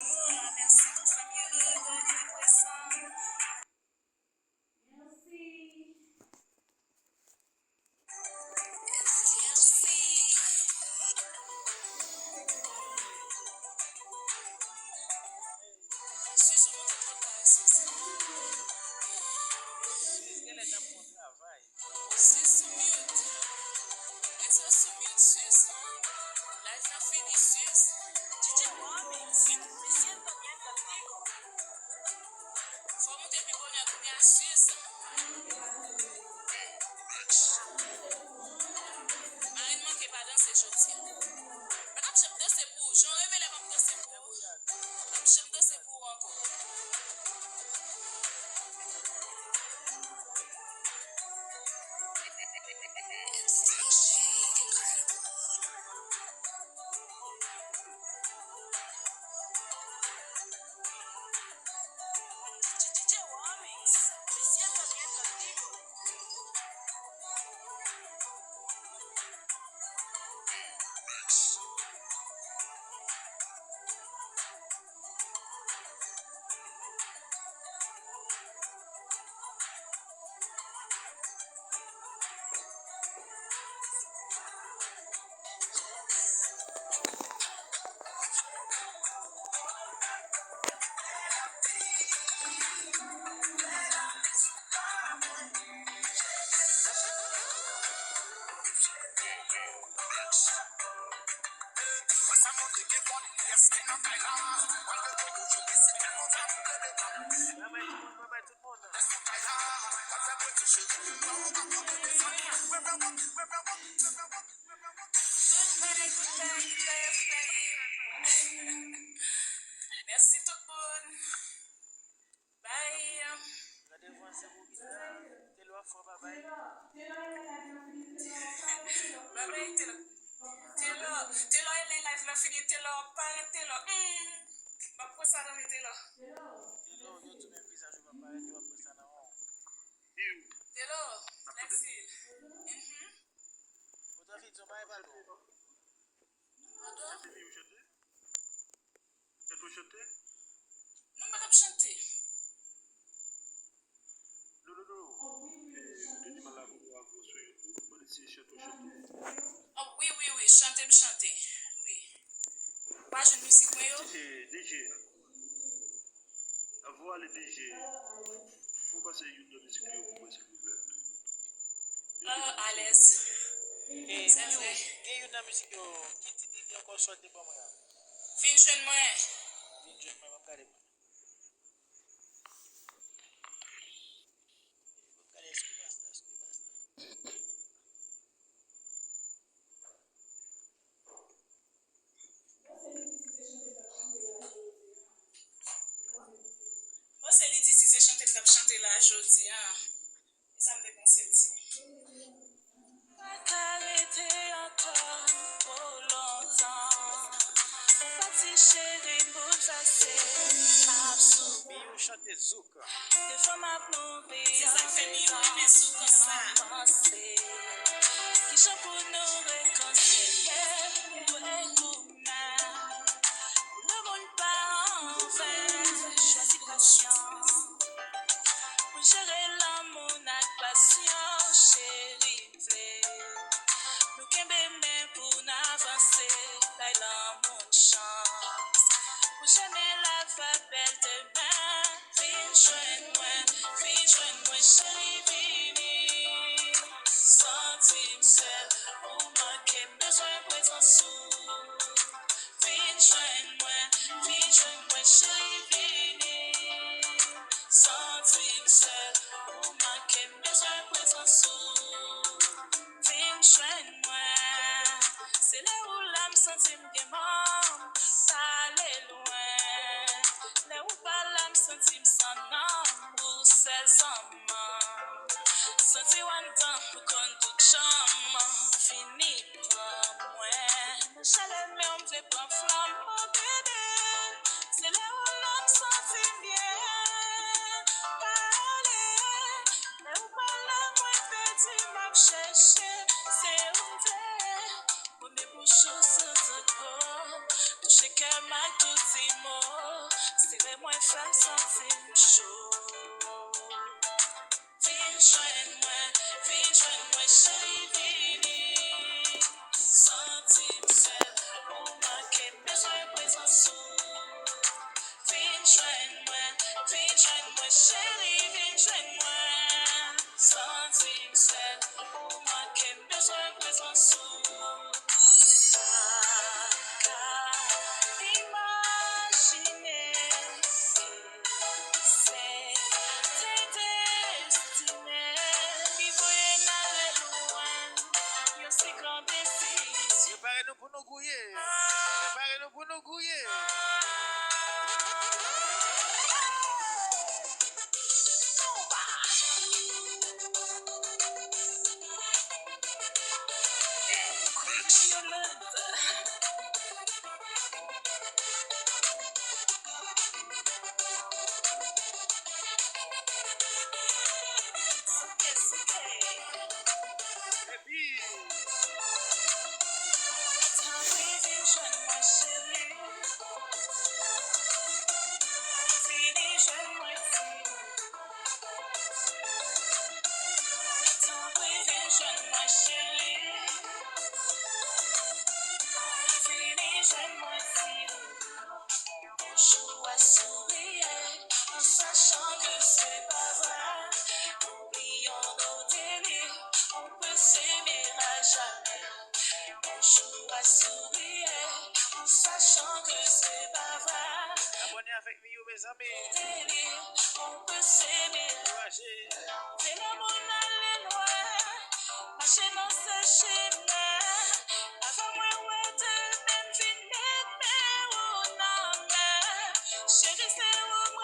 Merci toute famille heureuse de présent. Merci tout le monde. Bye. Bye bye, Taylor, elle est live, la fille, Taylor, parle, Taylor. Ma pousse à l'homme, Taylor. Taylor, merci. Non, madame, chanter. Oh, oui, chanter. Oui. Page de musique, moi, DJ. Avoir le DJ. Faut passer une de musique, s'il vous plaît. à l'aise. C'est vrai. Fin jeune, moi. C'est lui d'ici, c'est chanter là, aujourd'hui. Ça me déconcertit. Arrêtez encore trop longtemps. Parti chérie, bouleversé. Mio chante zouk. Des fois m'a plomvé. C'est ça qui fait mieux aimer zouk comme ça. Qui chante pour nous réconcilier. Nous écoutons. Le monde pas en vain. Choisis patience. Pour gérer l'amour, notre passion, chérie. Nous qu'aimons même pour avancer. Là, l'amour chance. Pour jamais la vague belle demain. Viens joindre-moi, chérie, vini. Sentim seul, ou manquer besoin présence. Viens joindre-moi, chérie, vini. Sentim seul, ou manquer besoin présence. Viens joindre-moi. C'est là où l'âme sentim gaiement. Parler loin. Là où pas l'âme sentim sans nom. Pour ses hommes. Senti one temps pour qu'on tout chambre. Fini pour moi. J'allais mais on me fait pas flamme. Oh bébé. C'est là où l'âme sentim bien. Parler. Là où pas l'âme moins petit m'a cherché. C'est où t'es. On est pour chose de trop. Touché qu'elle m'a tout dit mot. femme sentir chaud. Viens joindre-moi, chérie, vini. Sentir seul, ou manquer besoin présence. Viens joindre-moi, chérie, viens joindre-moi. Sentir seul, ou manquer besoin présence. Préparez-nous pour nous gouiller. Préparez-nous pour nous gouiller. Et puis, En sachant que c'est pas vrai, oublions nos délires, on peut s'aimer à jamais. On joue à sourire, en sachant que c'est pas vrai. abonnez avec nous, mes amis. Délire, on peut s'aimer. Couragez. C'est l'amour d'aller loin, marcher dans ce chemin. Avant moi, ouais, de même finir, mais on en a. Chérie, c'est où